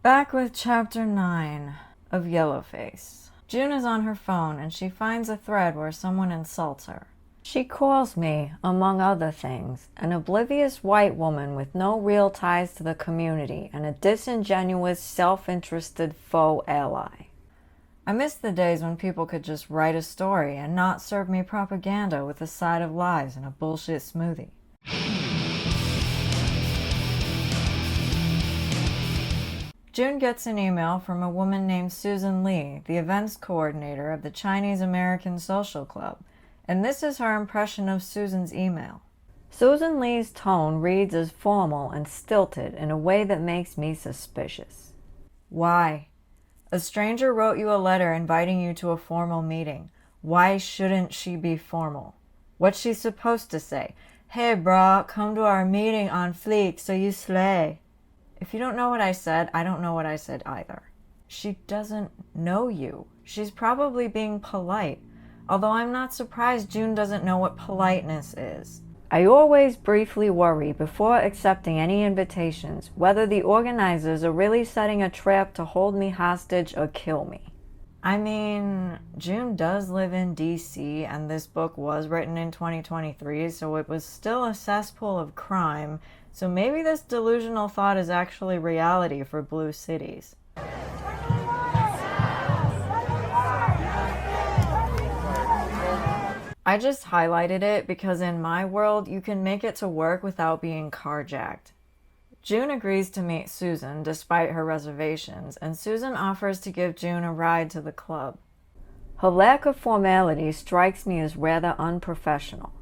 Back with Chapter 9 of Yellowface. June is on her phone and she finds a thread where someone insults her. She calls me, among other things, an oblivious white woman with no real ties to the community and a disingenuous, self-interested faux ally. I miss the days when people could just write a story and not serve me propaganda with a side of lies and a bullshit smoothie. June gets an email from a woman named Susan Lee, the events coordinator of the Chinese American Social Club, and this is her impression of Susan's email. Susan Lee's tone reads as formal and stilted in a way that makes me suspicious. Why? A stranger wrote you a letter inviting you to a formal meeting. Why shouldn't she be formal? What's she supposed to say? Hey brah, come to our meeting on fleek so you slay. If you don't know what I said, I don't know what I said either. She doesn't know you. She's probably being polite, although I'm not surprised June doesn't know what politeness is. I always briefly worry before accepting any invitations whether the organizers are really setting a trap to hold me hostage or kill me. I mean, June does live in DC and this book was written in 2023, so it was still a cesspool of crime. So maybe this delusional thought is actually reality for blue cities. I just highlighted it because in my world, you can make it to work without being carjacked. June agrees to meet Susan despite her reservations, and Susan offers to give June a ride to the club. Her lack of formality strikes me as rather unprofessional.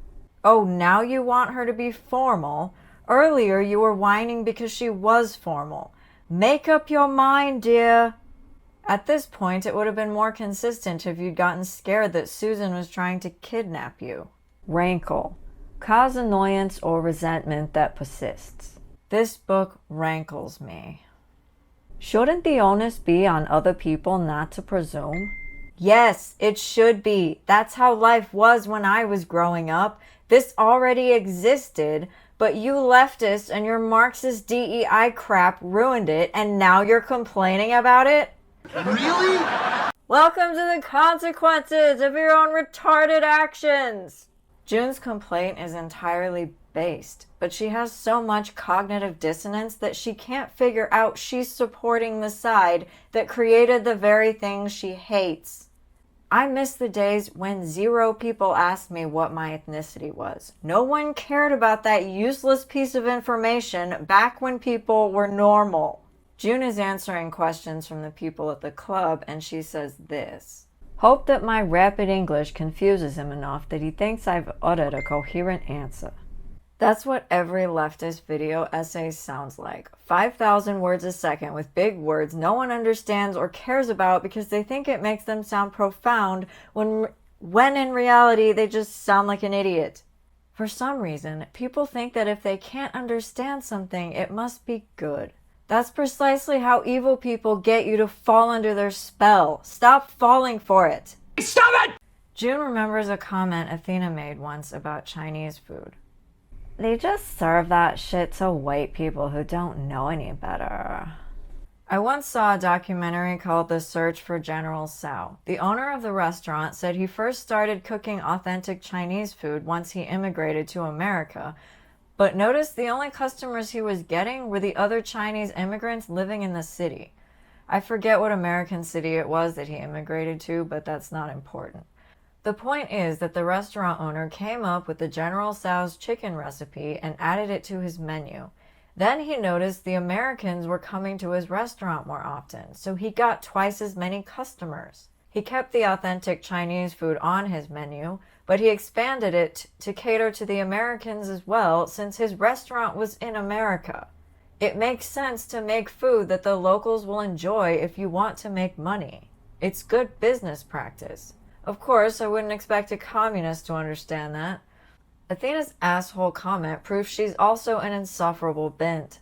Oh, now you want her to be formal? Earlier, you were whining because she was formal. Make up your mind, dear. At this point, it would have been more consistent if you'd gotten scared that Susan was trying to kidnap you. Rankle. Cause annoyance or resentment that persists. This book rankles me. Shouldn't the onus be on other people not to presume? Yes, it should be. That's how life was when I was growing up. This already existed. But you leftists and your Marxist DEI crap ruined it, and now you're complaining about it? Really? Welcome to the consequences of your own retarded actions! June's complaint is entirely based, but she has so much cognitive dissonance that she can't figure out she's supporting the side that created the very thing she hates. I miss the days when 0 people asked me what my ethnicity was. No one cared about that useless piece of information back when people were normal. June is answering questions from the people at the club, and she says this. Hope that my rapid English confuses him enough that he thinks I've uttered a coherent answer. That's what every leftist video essay sounds like. 5,000 words a second with big words no one understands or cares about because they think it makes them sound profound when in reality they just sound like an idiot. For some reason, people think that if they can't understand something, it must be good. That's precisely how evil people get you to fall under their spell. Stop falling for it. Stop it! June remembers a comment Athena made once about Chinese food. They just serve that shit to white people who don't know any better. I once saw a documentary called The Search for General Tso. The owner of the restaurant said he first started cooking authentic Chinese food once he immigrated to America, but noticed the only customers he was getting were the other Chinese immigrants living in the city. I forget what American city it was that he immigrated to, but that's not important. The point is that the restaurant owner came up with the General Tso's chicken recipe and added it to his menu. Then he noticed the Americans were coming to his restaurant more often, so he got twice as many customers. He kept the authentic Chinese food on his menu, but he expanded it to cater to the Americans as well since his restaurant was in America. It makes sense to make food that the locals will enjoy if you want to make money. It's good business practice. Of course, I wouldn't expect a communist to understand that. Athena's asshole comment proves she's also an insufferable bint.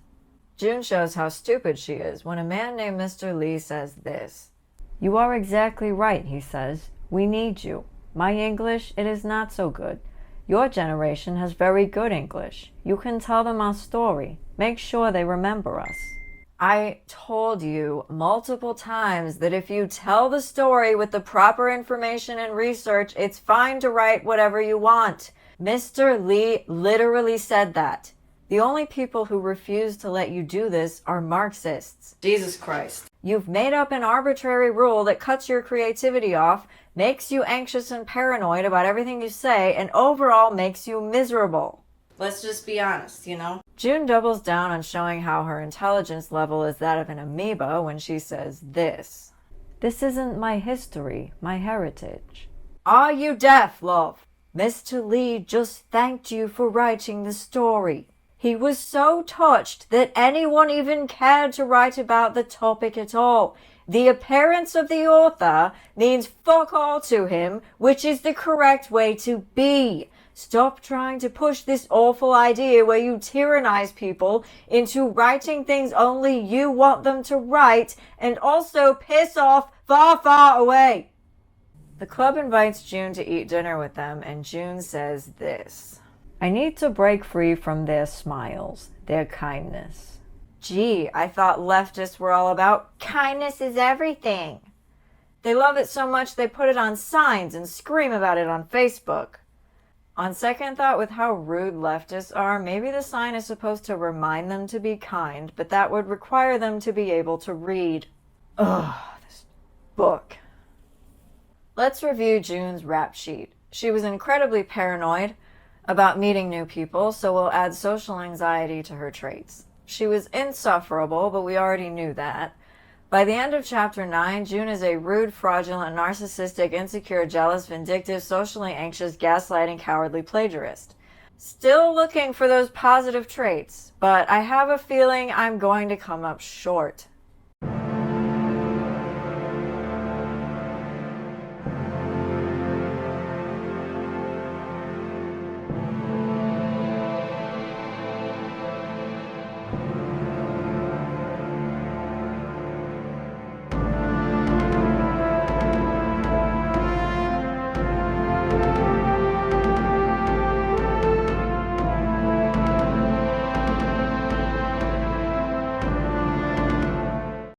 June shows how stupid she is when a man named Mr. Lee says this. You are exactly right, he says. We need you. My English, it is not so good. Your generation has very good English. You can tell them our story. Make sure they remember us. I told you multiple times that if you tell the story with the proper information and research, it's fine to write whatever you want. Mr. Lee literally said that. The only people who refuse to let you do this are Marxists. Jesus Christ. You've made up an arbitrary rule that cuts your creativity off, makes you anxious and paranoid about everything you say, and overall makes you miserable. Let's just be honest, you know? June doubles down on showing how her intelligence level is that of an amoeba when she says this. This isn't my history, my heritage. Are you deaf, love? Mr. Lee just thanked you for writing the story. He was so touched that anyone even cared to write about the topic at all. The appearance of the author means fuck all to him, which is the correct way to be. Stop trying to push this awful idea where you tyrannize people into writing things only you want them to write, and also piss off far, far away. The club invites June to eat dinner with them, and June says this. I need to break free from their smiles, their kindness. Gee, I thought leftists were all about kindness is everything. They love it so much they put it on signs and scream about it on Facebook. On second thought, with how rude leftists are, maybe the sign is supposed to remind them to be kind, but that would require them to be able to read. Ugh, this book. Let's review June's rap sheet. She was incredibly paranoid about meeting new people, so we'll add social anxiety to her traits. She was insufferable, but we already knew that. By the end of chapter 9, June is a rude, fraudulent, narcissistic, insecure, jealous, vindictive, socially anxious, gaslighting, cowardly plagiarist. Still looking for those positive traits, but I have a feeling I'm going to come up short.